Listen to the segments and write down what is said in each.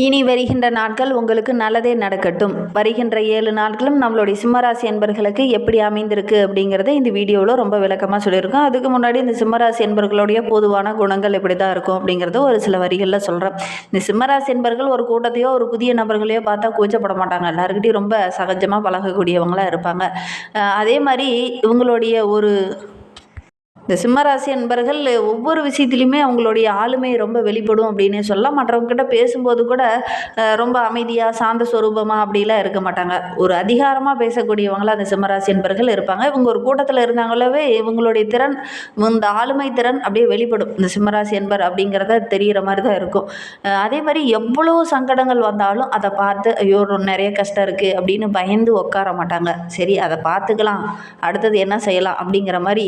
இனி வருகின்ற நாட்கள் உங்களுக்கு நல்லதே நடக்கட்டும். வருகின்ற 7 நாட்களும் நம்மளுடைய சிம்மராசி என்பர்களுக்கு எப்படி அமைந்திருக்கு அப்படிங்கிறத இந்த வீடியோவில் ரொம்ப விளக்கமாக சொல்லியிருக்கோம். அதுக்கு முன்னாடி இந்த சிம்மராசி என்பர்களுடைய பொதுவான குணங்கள் எப்படி தான் இருக்கும் அப்படிங்கிறத ஒரு சில வரிகளில் சொல்கிறேன். இந்த சிம்மராசி என்பர்கள் ஒரு கூட்டத்தையோ ஒரு புதிய நபர்களையோ பார்த்தா கூச்சப்பட மாட்டாங்க. எல்லாருக்கிட்டையும் ரொம்ப சகஜமாக பழகக்கூடியவங்களாக இருப்பாங்க. அதே மாதிரி இவங்களுடைய இந்த சிம்மராசி என்பர்கள் ஒவ்வொரு விஷயத்துலையுமே அவங்களுடைய ஆளுமை ரொம்ப வெளிப்படும் அப்படின்னே சொல்லலாம். மற்றவங்ககிட்ட பேசும்போது கூட ரொம்ப அமைதியாக சாந்த ஸ்வரூபமாக அப்படிலாம் இருக்க மாட்டாங்க. ஒரு அதிகாரமாக பேசக்கூடியவங்களாக அந்த சிம்மராசி என்பர்கள் இருப்பாங்க. இவங்க ஒரு கூட்டத்தில் இருந்தாங்களவே இவங்களுடைய திறன், இந்த ஆளுமை திறன் அப்படியே வெளிப்படும். இந்த சிம்மராசி என்பர் அப்படிங்கிறத தெரிகிற மாதிரி தான் இருக்கும். அதே மாதிரி எவ்வளோ சங்கடங்கள் வந்தாலும் அதை பார்த்து ஐயோ நிறைய கஷ்டம் இருக்குது அப்படின்னு பயந்து உட்கார மாட்டாங்க. சரி அதை பார்த்துக்கலாம், அடுத்தது என்ன செய்யலாம் அப்படிங்கிற மாதிரி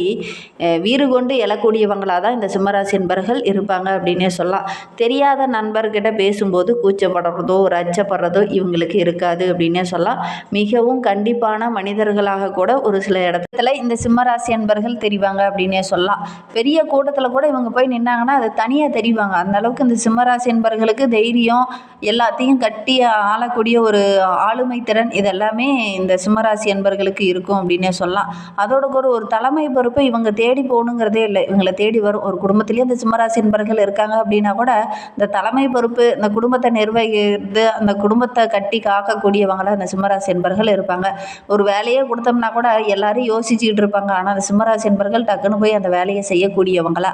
வீறு கொண்டு எழக்கூடியவங்களாக தான் இந்த சிம்மராசி என்பர்கள் இருப்பாங்க அப்படின்னே சொல்லலாம். தெரியாத நண்பர்கிட்ட பேசும்போது கூச்சப்படுறதோ ஒரு அச்சப்படுறதோ இவங்களுக்கு இருக்காது அப்படின்னே சொல்லலாம். மிகவும் கண்டிப்பான மனிதர்களாக கூட ஒரு சில இடத்துல இந்த சிம்மராசி என்பர்கள் தெரிவாங்க அப்படின்னே சொல்லலாம். பெரிய கூட்டத்தில் கூட இவங்க போய் நின்னாங்கன்னா அது தனியாக தெரிவாங்க. அந்த அளவுக்கு இந்த சிம்மராசி என்பர்களுக்கு தைரியம், எல்லாத்தையும் கட்டி ஆளக்கூடிய ஒரு ஆளுமை திறன் இதெல்லாமே இந்த சிம்மராசி என்பர்களுக்கு இருக்கும் அப்படின்னே சொல்லலாம். அதோட ஒரு தலைமை பொறுப்பை இவங்க தேடி போகணுங்கிறதே இல்லை, இவங்களை தேடி வரும். ஒரு குடும்பத்திலேயே இந்த சிம்மராசி என்பர்கள் இருக்காங்க அப்படின்னா கூட இந்த தலைமை பொறுப்பு, இந்த குடும்பத்தை நிர்வகிக்கிறது, அந்த குடும்பத்தை கட்டி காக்கக்கூடியவங்களாக அந்த சிம்மராசி என்பர்கள் இருப்பாங்க. ஒரு வேலையே கொடுத்தோம்னா கூட எல்லாரும் யோசிச்சுக்கிட்டு இருப்பாங்க. ஆனால் அந்த சிம்மராசி என்பர்கள் டக்குன்னு போய் அந்த வேலையை செய்யக்கூடியவங்களா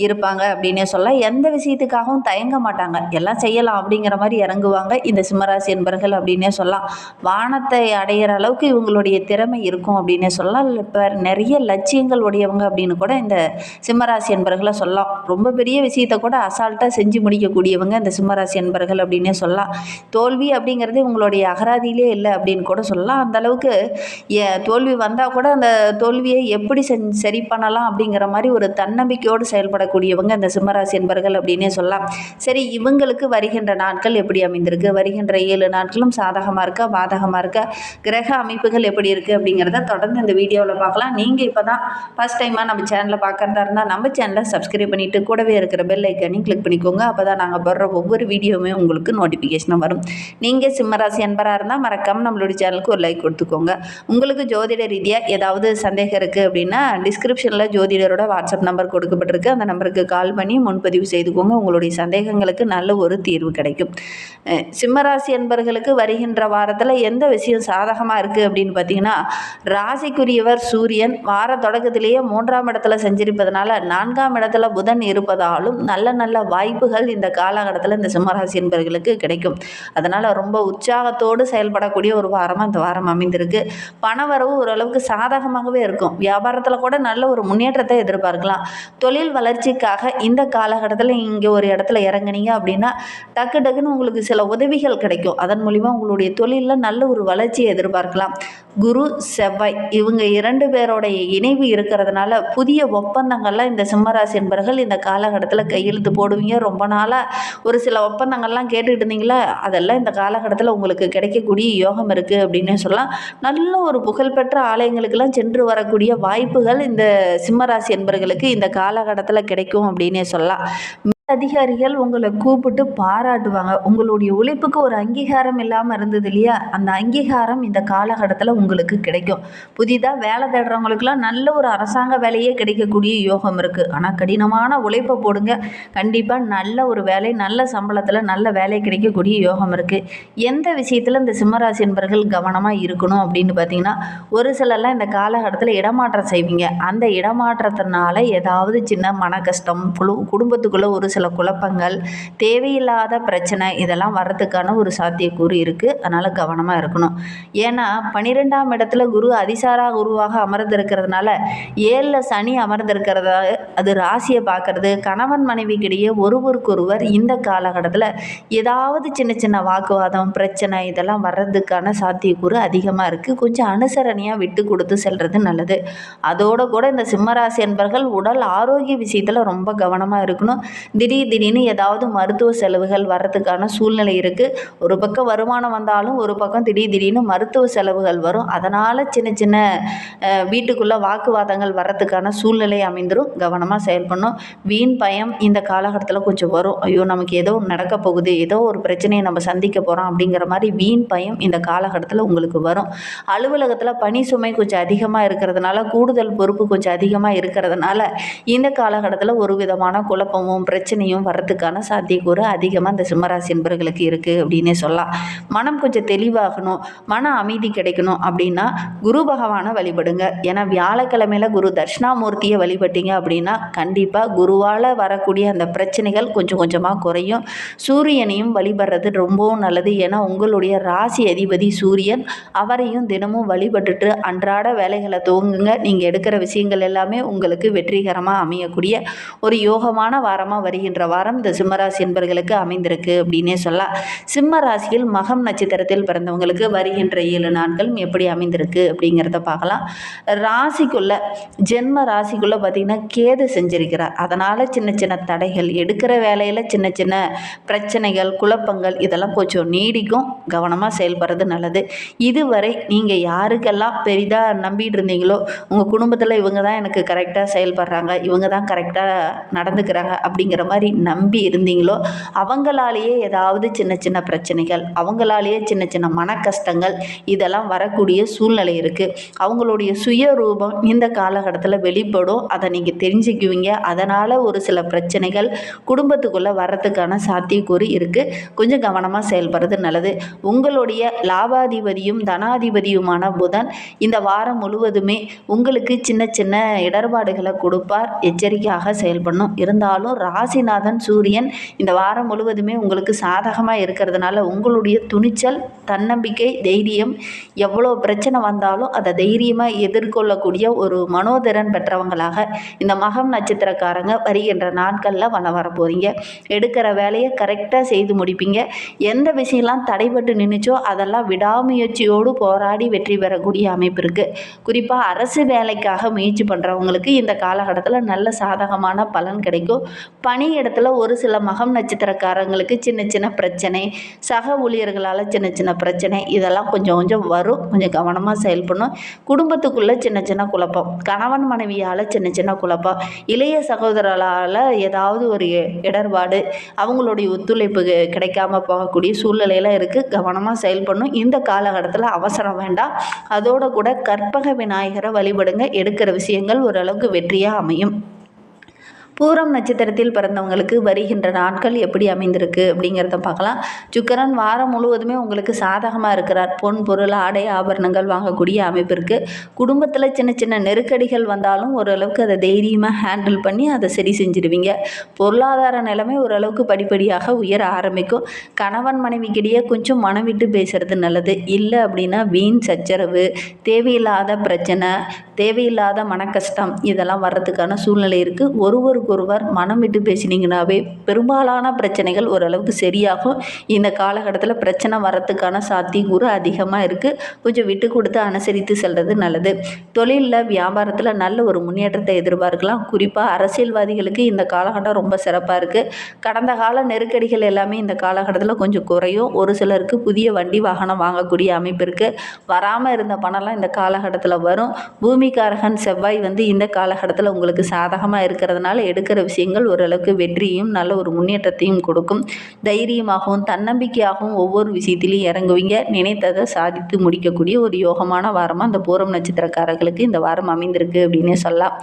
இருப்பாங்க அப்படின்னே சொல்லலாம். எந்த விஷயத்துக்காகவும் தயங்க மாட்டாங்க, எல்லாம் செய்யலாம் அப்படிங்கிற மாதிரி இறங்குவாங்க இந்த சிம்மராசி என்பர்கள் அப்படின்னே சொல்லலாம். வானத்தை அடையிற அளவுக்கு இவங்களுடைய திறமை இருக்கும் அப்படின்னே சொல்லலாம். இப்போ நிறைய லட்சியங்கள் உடையவங்க அப்படின்னு கூட இந்த சிம்மராசி என்பர்களை சொல்லலாம். ரொம்ப பெரிய விஷயத்தை கூட அசால்ட்டாக செஞ்சு முடிக்கக்கூடியவங்க இந்த சிம்மராசி என்பர்கள் அப்படின்னே சொல்லலாம். தோல்வி அப்படிங்கிறது இவங்களுடைய அகராதியிலே இல்லை அப்படின்னு கூட சொல்லலாம். அந்த அளவுக்கு தோல்வி வந்தால் கூட அந்த தோல்வியை எப்படி சரி பண்ணலாம் அப்படிங்கிற மாதிரி ஒரு தன்னம்பிக்கையோடு செயல்படக்கூடியவங்க இந்த சிம்மராசி என்பர்கள் அப்படின்னே சொல்லலாம். சரி, இவங்களுக்கு வருகின்ற நாட்கள் எப்படி அமைந்திருக்கு, வருகின்ற 7 நாட்களும் சாதகமாக இருக்கா பாதகமாக இருக்கா, கிரக அமைப்புகள் எப்படி இருக்குது அப்படிங்கிறத தொடர்ந்து இந்த வீடியோவில் பார்க்கலாம். நீங்கள் இப்போ தான் ஃபஸ்ட் டைமாக நம்ம சேனலை பார்க்குறதா இருந்தால் நம்ம சேனலை சப்ஸ்கிரைப் பண்ணிவிட்டு கூடவே இருக்கிற பெல் ஐக்கனையும் கிளிக் பண்ணிக்கோங்க. அப்போ தான் நாங்கள் போடுற ஒவ்வொரு வீடியோவுமே உங்களுக்கு நோட்டிஃபிகேஷனாக வரும். நீங்கள் சிம்மராசி என்பராக இருந்தால் மறக்காமல் நம்மளுடைய சேனலுக்கு ஒரு லைக் கொடுத்துக்கோங்க. உங்களுக்கு ஜோதிட ரீதியாக ஏதாவது சந்தேகம் இருக்குது அப்படின்னா டிஸ்கிரிப்ஷனில் ஜோதிடரோட வாட்ஸ்அப் நம்பர் கொடுக்கப்பட்டிருக்கு. அந்த நம்பருக்கு கால் பண்ணி முன்பதிவு செய்துக்கோங்க. உங்களுடைய சந்தேகங்களுக்கு நல்ல ஒரு தீர்வு கிடைக்கும். சிம்மராசி என்பர்களுக்கு வருகின்ற வாரத்தில் எந்த விஷயம் சாதகமாக இருக்குது அப்படின்னு பார்த்தீங்கன்னா, ராசிக்குரியவர் சூரியன் வார தொடக்கத்திலேயே 3ஆம் இடத்துல செஞ்சிருப்பதனால 4ஆம் இடத்துல புதன் இருப்பதாலும் நல்ல வாய்ப்புகள் இந்த காலகட்டத்தில் இந்த சிம்மராசி என்பர்களுக்கு கிடைக்கும். அதனால் ரொம்ப உற்சாகத்தோடு செயல்படக்கூடிய ஒரு வாரமாக இந்த வாரம் அமைந்திருக்கு. பணவரவு ஓரளவுக்கு சாதகமாகவே இருக்கும். வியாபாரத்தில் கூட நல்ல ஒரு முன்னேற்றத்தை எதிர்பார்க்கலாம். தொழில் வளர்ச்சிக்காக இந்த காலகட்டத்தில் இங்கே ஒரு இடத்துல இறங்குனீங்க அப்படின்னா டக்குன்னு உங்களுக்கு சில உதவிகள் கிடைக்கும். அதன் மூலிமா உங்களுடைய தொழிலில் நல்ல ஒரு வளர்ச்சியை எதிர்பார்க்கலாம். குரு செவ்வாய் இவங்க 2 பேரோடைய இணைவு இருக்கிறதுனால புதிய ஒப்பந்தங்கள்லாம் இந்த சிம்மராசி என்பர்கள் இந்த காலகட்டத்தில் கையெழுத்து போடுவீங்க. ரொம்ப நாளாக ஒரு சில ஒப்பந்தங்கள்லாம் கேட்டுக்கிட்டு இருந்தீங்களா, அதெல்லாம் இந்த காலகட்டத்தில் உங்களுக்கு கிடைக்கக்கூடிய யோகம் இருக்குது அப்படின்னே சொல்லலாம். நல்ல ஒரு புகழ்பெற்ற ஆலயங்களுக்கெல்லாம் சென்று வரக்கூடிய வாய்ப்புகள் இந்த சிம்மராசி என்பர்களுக்கு இந்த காலகட்டத்தில் கிடைக்கும் அப்படின்னே சொல்லலாம். அதிகாரிகள் உங்களை கூப்பிட்டு பாராட்டுவாங்க. உங்களுடைய உழைப்புக்கு ஒரு அங்கீகாரம் இல்லாமல் இருந்தது இல்லையா, அந்த அங்கீகாரம் இந்த காலகட்டத்தில் உங்களுக்கு கிடைக்கும். புதிதாக வேலை தேடுறவங்களுக்குலாம் நல்ல ஒரு அரசாங்க வேலையே கிடைக்கக்கூடிய யோகம் இருக்குது. ஆனால் கடினமான உழைப்பை போடுங்க, கண்டிப்பாக நல்ல ஒரு வேலை, நல்ல சம்பளத்தில் நல்ல வேலை கிடைக்கக்கூடிய யோகம் இருக்குது. எந்த விஷயத்தில் இந்த சிம்மராசி என்பர்கள் கவனமாக இருக்கணும் அப்படின்னு பார்த்தீங்கன்னா, ஒரு சிலர்லாம் இந்த காலகட்டத்தில் இடமாற்றம் செய்வீங்க. அந்த இடமாற்றத்தினால ஏதாவது சின்ன மன கஷ்டம், குடும்பத்துக்குள்ளே ஒரு சில குழப்பங்கள், தேவையில்லாத பிரச்சனை இதெல்லாம் வர்றதுக்கான ஒரு சாத்தியக்கூறு இருக்குது. அதனால் கவனமாக இருக்கணும். ஏன்னா 12ஆம் இடத்துல குரு அதிசாரா குருவாக அமர்ந்திருக்கிறதுனால 7ல் சனி அமர்ந்திருக்கிறத அது ராசியை பார்க்கறது, கணவன் மனைவிக்கிடையே ஒருவருக்கொருவர் இந்த காலகட்டத்தில் ஏதாவது சின்ன வாக்குவாதம் பிரச்சனை இதெல்லாம் வர்றதுக்கான சாத்தியக்கூறு அதிகமாக இருக்குது. கொஞ்சம் அனுசரணையாக விட்டு கொடுத்து செல்வது நல்லது. அதோட கூட இந்த சிம்மராசி என்பர்கள் உடல் ஆரோக்கிய விஷயத்தில் ரொம்ப கவனமாக இருக்கணும். திடீர்னு ஏதாவது மருத்துவ செலவுகள் வர்றதுக்கான சூழ்நிலை இருக்குது. ஒரு பக்கம் வருமானம் வந்தாலும் ஒரு பக்கம் திடீர்னு மருத்துவ செலவுகள் வரும். அதனால் சின்ன சின்ன வீட்டுக்குள்ளே வாக்குவாதங்கள் வர்றதுக்கான சூழ்நிலை அமைந்துடும். கவனமாக செயல்படணும். வீண் பயம் இந்த காலகட்டத்தில் கொஞ்சம் வரும். ஐயோ நமக்கு ஏதோ நடக்க போகுது, ஏதோ ஒரு பிரச்சனையை நம்ம சந்திக்க போகிறோம் அப்படிங்கிற மாதிரி வீண் பயம் இந்த காலகட்டத்தில் உங்களுக்கு வரும். அலுவலகத்தில் பணி சுமை கொஞ்சம் அதிகமாக இருக்கிறதுனால, கூடுதல் பொறுப்பு கொஞ்சம் அதிகமாக இருக்கிறதுனால இந்த காலகட்டத்தில் ஒரு விதமான குழப்பமும் பிரச்சனையும் வர்றதுக்கான சாத்தியக்கூறு அதிகமாக இந்த சிம்மராசி என்பவர்களுக்கு இருக்குது அப்படின்னே சொல்லலாம். மனம் கொஞ்சம் தெளிவாகணும், மன அமைதி கிடைக்கணும் அப்படின்னா குரு பகவானை வழிபடுங்க. ஏன்னா வியாழக்கிழமையில குரு தட்சிணாமூர்த்தியை வழிபட்டீங்க அப்படின்னா கண்டிப்பாக குருவால் வரக்கூடிய அந்த பிரச்சனைகள் கொஞ்சம் கொஞ்சமாக குறையும். சூரியனையும் வழிபடுறது ரொம்பவும் நல்லது. ஏன்னா உங்களுடைய ராசி அதிபதி சூரியன், அவரையும் தினமும் வழிபட்டுட்டு அன்றாட வேலைகளை துவங்குங்க. நீங்கள் எடுக்கிற விஷயங்கள் எல்லாமே உங்களுக்கு வெற்றிகரமாக அமையக்கூடிய ஒரு யோகமான வாரமாக வருகின்ற வாரம் இந்த சிம்மராசி என்பவர்களுக்கு அமைந்திருக்கு அப்படின்னே சொல்லலாம். சிம்ம ராசியில் மகம் நட்சத்திரத்தில் பிறந்தவங்களுக்கு வருகின்ற 7 நாட்கள் எப்படி அமைந்திருக்கு அப்படிங்கிறத பார்க்கலாம். ராசிக்குள்ள ஜென்ம ராசிக்குள்ள பார்த்தீங்கன்னா கேது செஞ்சிருக்கிறார். அதனால் சின்ன சின்ன தடைகள், எடுக்கிற வேலையில் சின்ன சின்ன பிரச்சனைகள், குழப்பங்கள் இதெல்லாம் கொஞ்சம் நீடிக்கும். கவனமாக செயல்படுறது நல்லது. இதுவரை நீங்கள் யாருக்கெல்லாம் பெரிதாக நம்பிட்டு இருந்தீங்களோ, உங்கள் குடும்பத்தில் இவங்க தான் எனக்கு கரெக்டாக செயல்படுறாங்க, இவங்க தான் கரெக்டாக நடந்துக்கிறாங்க அப்படிங்கிற மாதிரி நம்பி இருந்தீங்களோ, அவங்களாலேயே ஏதாவது சின்ன சின்ன பிரச்சனைகள், அவங்களாலேயே சின்ன சின்ன மன கஷ்டங்கள் இதெல்லாம் வரக்கூடிய சூழ்நிலை இருக்குது. அவங்களுடைய சுயரூபம் இந்த காலகட்டத்தில் வெளிப்படும். அதை நீங்கள் தெரிஞ்சுக்குவீங்க. அதனால் ஒரு சில பிரச்சனைகள் குடும்பத்துக்குள்ளே வர்றதுக்கான சாத்தியக்கூறு இருக்குது. கொஞ்சம் கவனமாக செயல்படுறது நல்லது. உங்களுடைய லாபாதிபதியும் தனாதிபதியுமான புதன் இந்த வாரம் முழுவதுமே உங்களுக்கு சின்ன சின்ன இடர்பாடுகளை கொடுப்பார். எச்சரிக்கையாக செயல்படணும். இருந்தாலும் ராசிநாதன் சூரியன் இந்த வாரம் முழுவதுமே உங்களுக்கு சாதகமாக இருக்கிறதுனால உங்களுடைய துணிச்சல், தன்னம்பிக்கை, தைரியம், எவ்வளோ பிரச்சனை வந்தாலும் அதை தைரியமாக எதிர்கொள்ளக்கூடிய ஒரு மனோதிறன் பெற்றவங்களாக இந்த மகம் நட்சத்திரக்காரங்க வருகின்ற நாட்களில் வர போகிறீங்க. எடுக்கிற வேலையை கரெக்டாக செய்து முடிப்பீங்க. எந்த விஷயம்லாம் தடைபட்டு நின்றுச்சோ அதெல்லாம் விடாமுயற்சியோடு போராடி வெற்றி பெறக்கூடிய அமைப்பு இருக்குது. குறிப்பாக அரசு வேலைக்காக முயற்சி பண்ணுறவங்களுக்கு இந்த காலகட்டத்தில் நல்ல சாதகமான பலன் கிடைக்கும். பணியிடத்தில் ஒரு சில மகம் நட்சத்திரக்காரங்களுக்கு சின்ன சின்ன பிரச்சனை, சக ஊழியர்களால் சின்ன சின்ன பிரச்சனை இதெல்லாம் கொஞ்சம் கொஞ்சம் வரும். கொஞ்சம் கவனமாக செயல்படணும். குடும்பத்துக்குள்ளே சின்ன சின்ன குழப்பம், கணவன் மனைவியால் சின்ன சின்ன குழப்பம், இளைய சகோதரர்களால் ஏதாவது ஒரு இடர்பாடு, அவங்களுடைய ஒத்துழைப்பு கிடைக்காம போகக்கூடிய சூழ்நிலையில் இருக்குது. கவனமாக செயல்படணும். இந்த காலகட்டத்தில் அவசரம் வேண்டாம். அதோடு கூட கற்பக விநாயகரை வழிபடுங்க. எடுக்கிற விஷயங்கள் ஓரளவுக்கு வெற்றியாக அமையும். பூரம் நட்சத்திரத்தில் பிறந்தவங்களுக்கு வருகின்ற நாட்கள் எப்படி அமைந்திருக்கு அப்படிங்கிறத பார்க்கலாம். சுக்கிரன் வாரம் முழுவதுமே உங்களுக்கு சாதகமாக இருக்கிறார். பொன் பொருள், ஆடை, ஆபரணங்கள் வாங்கக்கூடிய அமைப்பு இருக்குது. குடும்பத்தில் சின்ன சின்ன நெருக்கடிகள் வந்தாலும் ஓரளவுக்கு அதை தைரியமாக ஹேண்டில் பண்ணி அதை சரி செஞ்சுடுவீங்க. பொருளாதார நிலைமை ஓரளவுக்கு படிப்படியாக உயர ஆரம்பிக்கும். கணவன் மனைவிக்கிடையே கொஞ்சம் மனம் விட்டு பேசுறது நல்லது. இல்லை அப்படின்னா வீண் சச்சரவு, தேவையில்லாத பிரச்சனை, தேவையில்லாத மனக்கஷ்டம் இதெல்லாம் வர்றதுக்கான சூழ்நிலை இருக்குது. ஒருவர் மனம் விட்டு பேசினீங்கன்னாவே பெரும்பாலான பிரச்சனைகள் ஓரளவுக்கு சரியாகும். இந்த காலகட்டத்தில் பிரச்சனை வர்றதுக்கான சாத்தியக்கூறு அதிகமாக இருக்குது. கொஞ்சம் விட்டு கொடுத்து அனுசரித்து செல்வது நல்லது. தொழிலில், வியாபாரத்தில் நல்ல ஒரு முன்னேற்றத்தை எதிர்பார்க்கலாம். குறிப்பாக அரசியல்வாதிகளுக்கு இந்த காலகட்டம் ரொம்ப சிறப்பாக இருக்குது. கடந்த கால நெருக்கடிகள் எல்லாமே இந்த காலகட்டத்தில் கொஞ்சம் குறையும். ஒரு சிலருக்கு புதிய வண்டி வாகனம் வாங்கக்கூடிய அமைப்பு இருக்குது. வராமல் இருந்த பணம்லாம் இந்த காலகட்டத்தில் வரும். பூமிகாரகன் செவ்வாய் இந்த காலகட்டத்தில் உங்களுக்கு சாதகமாக இருக்கிறதுனால எடுக்கிற விஷயங்கள் ஓரளவுக்கு வெற்றியும் நல்ல ஒரு முன்னேற்றத்தையும் கொடுக்கும். தைரியமாகவும் தன்னம்பிக்கையாகவும் ஒவ்வொரு விஷயத்திலையும் இறங்குவீங்க. நினைத்ததை சாதித்து முடிக்கக்கூடிய ஒரு யோகமான வாரமாக இந்த பூரம் நட்சத்திரக்காரர்களுக்கு இந்த வாரம் அமைந்திருக்கு அப்படின்னே சொல்லலாம்.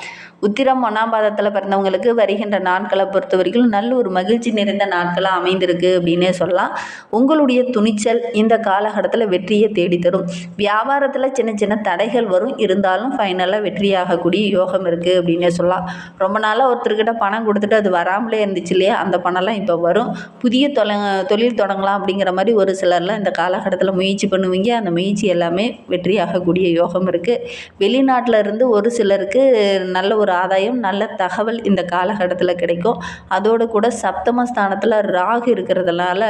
உத்திரம் 1ஆம் பாதத்தில் பிறந்தவங்களுக்கு வருகின்ற நாட்களை பொறுத்த வரைக்கும் நல்ல ஒரு மகிழ்ச்சி நிறைந்த நாட்களாக அமைந்திருக்கு அப்படின்னே சொல்லலாம். உங்களுடைய துணிச்சல் இந்த காலகட்டத்தில் வெற்றியை தேடித்தரும். வியாபாரத்தில் சின்ன சின்ன தடைகள் வரும். இருந்தாலும் ஃபைனலாக வெற்றியாகக்கூடிய யோகம் இருக்குது அப்படின்னே சொல்லலாம். ரொம்ப நாளாக ஒருத்தர்கிட்ட பணம் கொடுத்துட்டு அது வராமலே இருந்துச்சு இல்லையா, அந்த பணம்லாம் இப்போ வரும். புதிய தொழில் தொடங்கலாம் அப்படிங்கிற மாதிரி ஒரு சிலர்லாம் இந்த காலகட்டத்தில் முயற்சி பண்ணுவீங்க. அந்த முயற்சி எல்லாமே வெற்றியாகக்கூடிய யோகம் இருக்குது. வெளிநாட்டில் இருந்து ஒரு சிலருக்கு நல்ல ஒரு ஆதாயம், நல்ல தகவல் இந்த காலகட்டத்தில் கிடைக்கும். அதோடு கூட சப்தமஸ்தானத்தில் ராகு இருக்கிறதுனால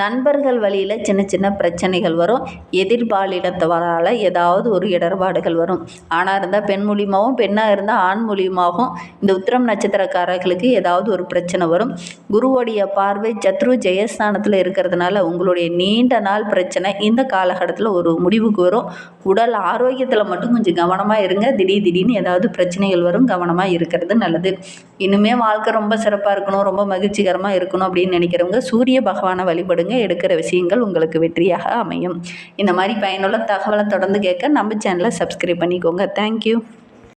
நண்பர்கள் வழியில் சின்ன சின்ன பிரச்சனைகள் வரும். எதிர்பாலினத்தவரால் ஏதாவது ஒரு இடர்பாடுகள் வரும். ஆணாக இருந்தால் பெண் மூலியமாகவும், பெண்ணாக இருந்தால் ஆண் மூலியமாகவும் இந்த உத்திரம் நட்சத்திரக்காரர்களுக்கு ஏதாவது ஒரு பிரச்சனை வரும். குருவோடைய பார்வை சத்ரு ஜெயஸ்தானத்தில் இருக்கிறதுனால உங்களுடைய நீண்ட நாள் பிரச்சனை இந்த காலகட்டத்தில் ஒரு முடிவுக்கு வரும். உடல் ஆரோக்கியத்தில் மட்டும் கொஞ்சம் கவனமாக இருங்க. திடீர்னு ஏதாவது பிரச்சனைகள் வரும், கவனமாக இருக்கிறது நல்லது. இன்னுமே வாழ்க்கை ரொம்ப சிறப்பாக இருக்கணும், ரொம்ப மகிழ்ச்சிகரமாக இருக்கணும் அப்படின்னு நினைக்கிறவங்க சூரிய பகவானை வழிபடுங்க. எடுக்கிற விஷயங்கள் உங்களுக்கு வெற்றியாக அமையும். இந்த மாதிரி பயனுள்ள தகவலை தொடர்ந்து கேட்க நம்ம சேனலை சப்ஸ்கிரைப் பண்ணிக்கோங்க. தேங்க்யூ.